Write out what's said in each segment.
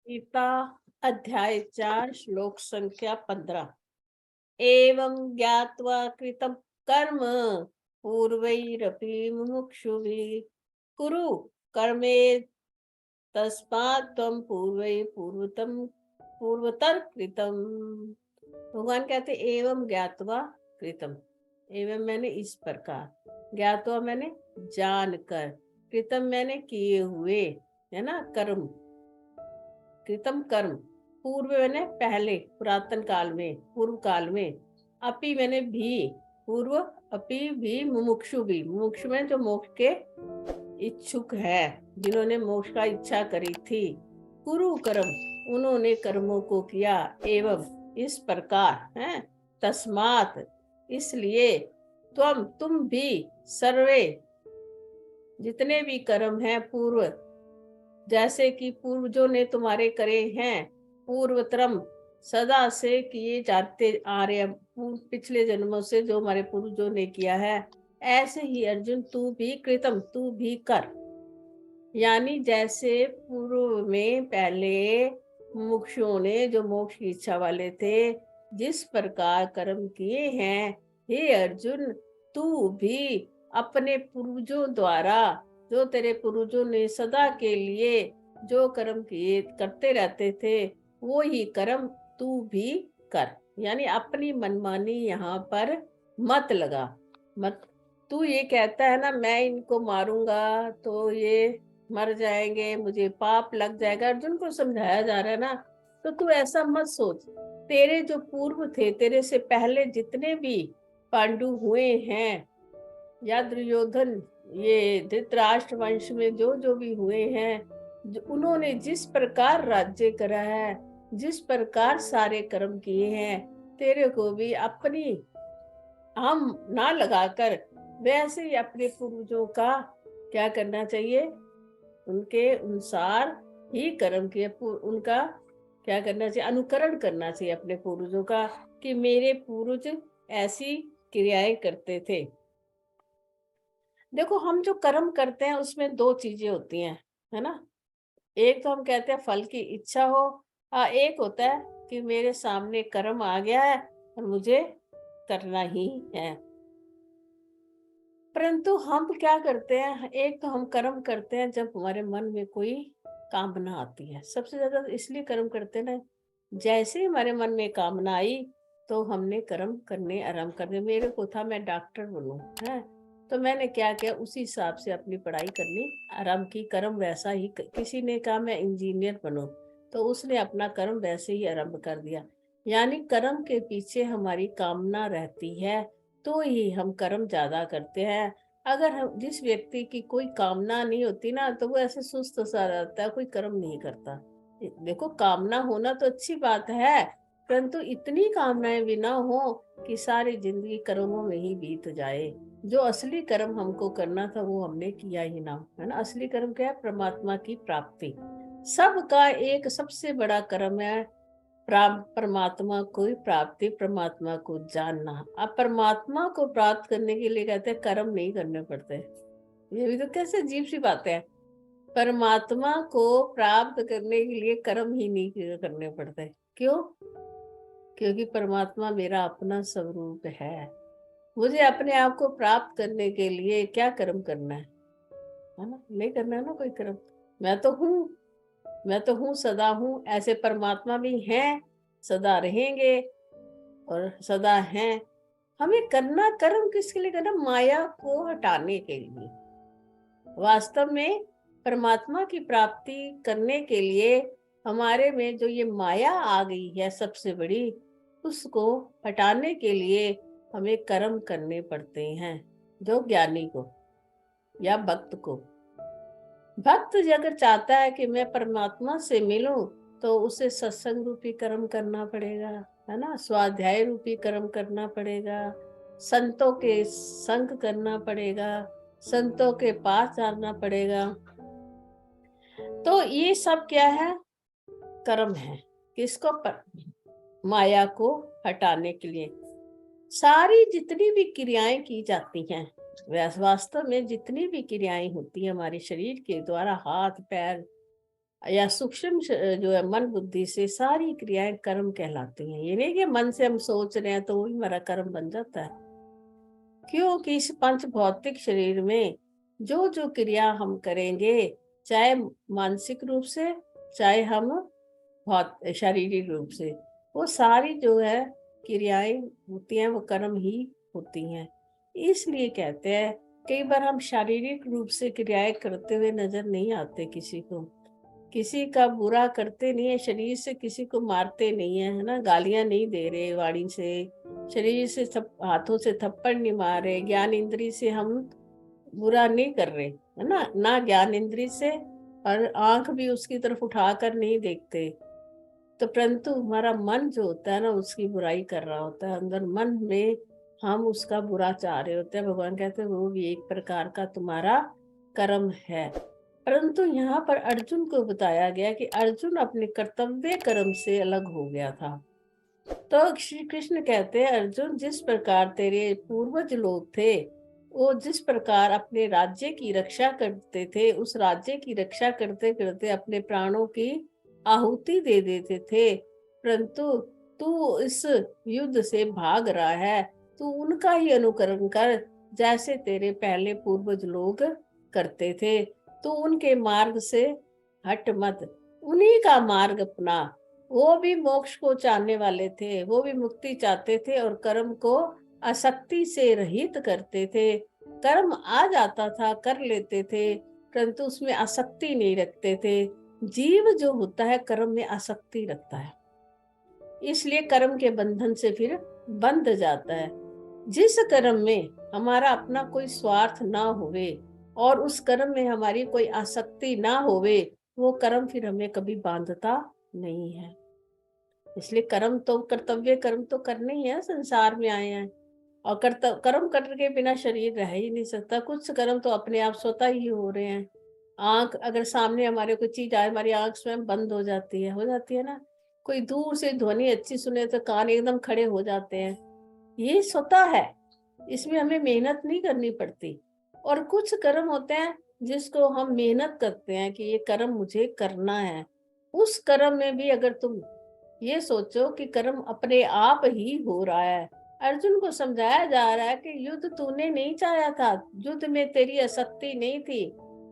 गीता अध्याय 4 श्लोक संख्या 15। एवं ज्ञात्वा कृतं कर्म पूर्वैरपि मुमुक्षुभिः कुरु कर्मे तस्मात् त्वं पूर्वतर कृतम। भगवान कहते एवं ज्ञात्वा कृतम। एवं मैंने इस प्रकार, ज्ञात्वा मैंने जानकर, कृतम मैंने किए हुए, है ना, कर्म। कृतम कर्म, पूर्व मैंने पहले, पुरातन काल में, पूर्व काल में। अपि मैंने भी, पूर्व, अपि भी, मुमुक्षु भी। मुमुक्षु में जो मोक्ष के इच्छुक है, जिन्होंने मोक्ष का इच्छा करी थी। कुरु कर्म, उन्होंने कर्मों को किया। एवं इस प्रकार है। तस्मात इसलिए, तुम भी, सर्वे जितने भी कर्म हैं पूर्व, जैसे कि पूर्वजों ने तुम्हारे करे हैं, पूर्वतरम सदा से किए जाते आ रहे, पिछले जन्मों से जो हमारे पूर्वजों ने किया है, ऐसे ही अर्जुन तू भी कृतम, तू भी कर। यानी जैसे पूर्व में पहले मुमुक्षुओं ने, जो मोक्ष की इच्छा वाले थे, जिस प्रकार कर्म किए हैं, हे अर्जुन तू भी अपने पूर्वजों द्वारा, जो तेरे पूर्वजों ने सदा के लिए जो कर्म किए करते रहते थे, वो ही कर्म तू भी कर। यानी अपनी मनमानी यहाँ पर मत लगा। मत, तू ये कहता है ना मैं इनको मारूंगा तो ये मर जाएंगे, मुझे पाप लग जाएगा, अर्जुन को समझाया जा रहा है ना। तो तू ऐसा मत सोच। तेरे जो पूर्व थे, तेरे से पहले जितने भी पांडु हुए हैं, या दुर्योधन, ये धृतराष्ट्र वंश में जो जो भी हुए हैं, जो उन्होंने जिस प्रकार राज्य करा है, जिस प्रकार सारे कर्म किए हैं, तेरे को भी अपनी हम ना लगाकर वैसे ही अपने पूर्वजों का क्या करना चाहिए, उनके अनुसार ही कर्म किए, उनका क्या करना चाहिए, अनुकरण करना चाहिए अपने पूर्वजों का, कि मेरे पूर्वज ऐसी क्रियाएं करते थे। देखो, हम जो कर्म करते हैं उसमें दो चीजें होती हैं, है ना। एक तो हम कहते हैं फल की इच्छा हो, एक होता है कि मेरे सामने कर्म आ गया है और मुझे करना ही है। परंतु हम क्या करते हैं, एक तो हम कर्म करते हैं जब हमारे मन में कोई कामना आती है। सबसे ज्यादा इसलिए कर्म करते हैं ना, जैसे ही हमारे मन में कामना आई तो हमने कर्म करने आरंभ कर दिया। मेरे को था मैं डॉक्टर बनूं, है, तो मैंने क्या किया, उसी हिसाब से अपनी पढ़ाई करनी आरंभ की। कर्म वैसा ही, किसी ने कहा मैं इंजीनियर बनूं, तो उसने अपना कर्म वैसे ही आरंभ कर दिया। यानी कर्म के पीछे हमारी कामना रहती है तो ही हम कर्म ज्यादा करते हैं। अगर हम, जिस व्यक्ति की कोई कामना नहीं होती ना, तो वो ऐसे सुस्त सा रहता है, कोई कर्म नहीं करता। देखो, कामना होना तो अच्छी बात है, परंतु इतनी कामनाएं भी ना हो कि सारी जिंदगी कर्मों में ही बीत जाए। जो असली कर्म हमको करना था वो हमने किया ही ना, है ना। असली कर्म क्या है, परमात्मा की प्राप्ति। सबका एक सबसे बड़ा कर्म है परमात्मा को प्राप्ति, परमात्मा को जानना। अब परमात्मा को प्राप्त करने के लिए कहते हैं कर्म नहीं करने पड़ते। ये भी तो कैसे अजीब सी बात है। परमात्मा को प्राप्त करने के लिए कर्म ही नहीं करने पड़ते। क्यों? क्योंकि परमात्मा मेरा अपना स्वरूप है। मुझे अपने आप को प्राप्त करने के लिए क्या कर्म करना है ना, नहीं करना है ना कोई कर्म। मैं तो हूँ, मैं तो हूँ, सदा हूँ। ऐसे परमात्मा भी हैं, सदा रहेंगे और सदा हैं। हमें करना कर्म किसके लिए करना, माया को हटाने के लिए। वास्तव में परमात्मा की प्राप्ति करने के लिए हमारे में जो ये माया आ गई है सबसे बड़ी, उसको हटाने के लिए हमें कर्म करने पड़ते हैं। जो ज्ञानी को या भक्त को, भक्त अगर चाहता है कि मैं परमात्मा से मिलूं, तो उसे सत्संग रूपी कर्म करना पड़ेगा, है ना, स्वाध्याय रूपी कर्म करना पड़ेगा, संतों के संग करना पड़ेगा, संतों के पास जाना पड़ेगा। तो ये सब क्या है, कर्म है। किसको? माया को हटाने के लिए सारी जितनी भी क्रियाएं की जाती हैं, वास्तव में जितनी भी क्रियाएं होती हैं हमारे शरीर के द्वारा, हाथ पैर या सूक्ष्म जो है मन बुद्धि से सारी क्रियाएं कर्म कहलाती हैं। ये नहीं कि मन से हम सोच रहे हैं तो वही हमारा कर्म बन जाता है, क्योंकि इस पंच भौतिक शरीर में जो जो क्रिया हम करेंगे, चाहे मानसिक रूप से, चाहे हम बहुत शारीरिक रूप से, वो सारी जो है क्रियाएं होती हैं वो कर्म ही होती हैं। इसलिए कहते हैं कई बार हम शारीरिक रूप से क्रियाएं करते हुए नजर नहीं आते किसी को, किसी का बुरा करते नहीं है, शरीर से किसी को मारते नहीं है ना, गालियां नहीं दे रहे वाणी से, शरीर से हाथों से थप्पड़ नहीं मार रहे, ज्ञान इंद्री से हम बुरा नहीं कर रहे, है ना ज्ञान इंद्री से, और आंख भी उसकी तरफ उठाकर नहीं देखते, तो परंतु हमारा मन जो होता है ना उसकी बुराई कर रहा होता है, अंदर मन में हम उसका बुरा चाह रहे होते हैं। भगवान कहते हैं वो भी एक प्रकार का तुम्हारा कर्म है। परंतु यहाँ पर अर्जुन को बताया गया कि अर्जुन अपने कर्तव्य कर्म से अलग हो गया था। तो श्री कृष्ण कहते हैं अर्जुन, जिस प्रकार तेरे पूर्वज लोग थे, वो जिस प्रकार अपने राज्य की रक्षा करते थे, उस राज्य की रक्षा करते करते अपने प्राणों की आहुति दे देते थे, परंतु तू इस युद्ध से भाग रहा है, तू उनका ही अनुकरण कर जैसे तेरे पहले पूर्वज लोग करते थे। तू उनके मार्ग से हट मत, उन्हीं का मार्ग अपना। वो भी मोक्ष को चाहने वाले थे, वो भी मुक्ति चाहते थे और कर्म को आसक्ति से रहित करते थे। कर्म आ जाता था कर लेते थे, परंतु उसमें आसक्ति नहीं रखते थे। जीव जो होता है कर्म में आसक्ति रखता है, इसलिए कर्म के बंधन से फिर बंध जाता है। जिस कर्म में हमारा अपना कोई स्वार्थ ना होवे और उस कर्म में हमारी कोई आसक्ति ना होवे, वो कर्म फिर हमें कभी बांधता नहीं है। इसलिए कर्म तो कर्तव्य कर्म तो करने ही है, संसार में आए हैं, और कर्म करके बिना शरीर रह ही नहीं सकता। कुछ कर्म तो अपने आप स्वतः ही हो रहे हैं। आंख अगर सामने हमारे कोई चीज आए, हमारी आंख स्वयं बंद हो जाती है ना। कोई दूर से ध्वनि अच्छी सुने तो कान एकदम खड़े हो जाते हैं, ये स्वतः है, इसमें हमें मेहनत नहीं करनी पड़ती। और कुछ कर्म होते हैं जिसको हम मेहनत करते हैं कि ये कर्म मुझे करना है। उस कर्म में भी अगर तुम ये सोचो कि कर्म अपने आप ही हो रहा है। अर्जुन को समझाया जा रहा है कि युद्ध तूने नहीं चाहा था, युद्ध में तेरी आसक्ति नहीं थी,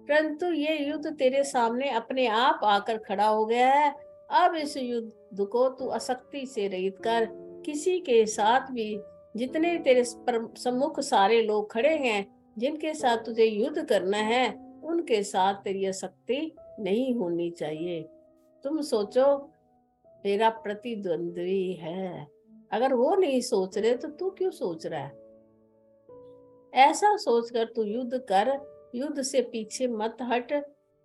परंतु ये युद्ध तेरे सामने अपने आप आकर खड़ा हो गया है। अब इस युद्ध को तू आसक्ति से रहित कर, किसी के साथ भी, जितने तेरे सम्मुख सारे लोग खड़े हैं जिनके साथ तुझे युद्ध करना है, उनके साथ तेरी आसक्ति नहीं होनी चाहिए। तुम सोचो तेरा प्रतिद्वंद्वी है, अगर वो नहीं सोच रहे तो तू क्यों सोच रहा है? ऐसा सोचकर तू युद्ध कर, युद्ध से पीछे मत हट।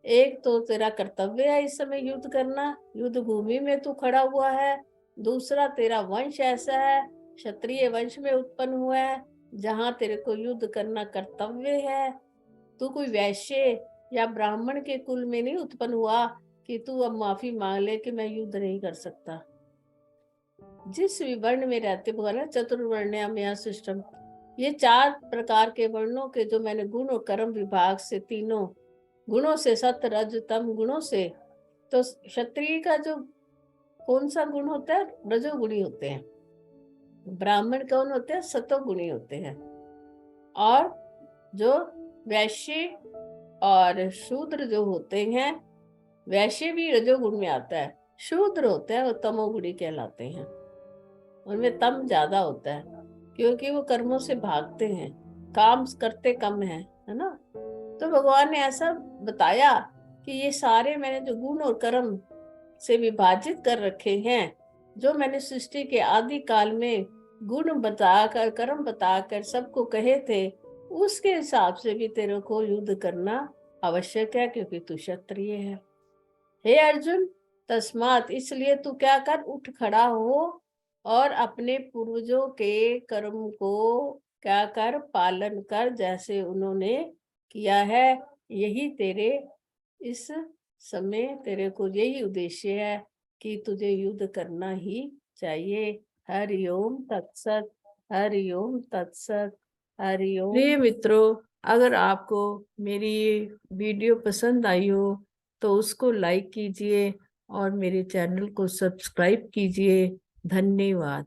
एक तो तेरा कर्तव्य है इस समय युद्ध करना, युद्ध भूमि में तू खड़ा हुआ है। दूसरा, तेरा वंश ऐसा है, क्षत्रिय वंश में उत्पन्न हुआ है, जहाँ तेरे को युद्ध करना कर्तव्य है। तू कोई वैश्य या ब्राह्मण के कुल में नहीं उत्पन्न हुआ कि तू अब माफी मांग ले कि मैं युद्ध नहीं कर सकता। जिस भी वर्ण में रहते, भगवान चतुर्वर्ण्य सिस्टम, ये 4 प्रकार के वर्णों के जो मैंने गुण और कर्म विभाग से, तीनों गुणों से, सत्व रज तम गुणों से, तो क्षत्रिय का जो कौन सा गुण होता है? रजोगुणी होते हैं। ब्राह्मण कौन होते हैं? सतोगुणी होते हैं। और जो वैश्य और शूद्र जो होते हैं, वैश्य भी रजोगुण में आता है, शूद्र होते हैं वो तमोगुणी कहलाते हैं। उनमें तम ज्यादा होता है क्योंकि वो कर्मों से भागते हैं, काम करते कम है ना। तो भगवान ने ऐसा बताया कि ये सारे मैंने जो गुण और कर्म से विभाजित कर रखे हैं, जो मैंने सृष्टि के आदि काल में गुण बताकर कर्म बताकर सबको कहे थे, उसके हिसाब से भी तेरे को युद्ध करना आवश्यक है, क्योंकि तू क्षत्रिय है। हे अर्जुन, तस्मात, इसलिए तू क्या कर, उठ खड़ा हो और अपने पूर्वजों के कर्म को क्या कर, पालन कर, जैसे उन्होंने किया है। यही तेरे इस समय तेरे को यही उद्देश्य है कि तुझे युद्ध करना ही चाहिए। हरिओम तत्सत, हरिओम तत्सत, हरिओम। प्रिय मित्रों, अगर आपको मेरी ये वीडियो पसंद आई हो तो उसको लाइक कीजिए और मेरे चैनल को सब्सक्राइब कीजिए। धन्यवाद।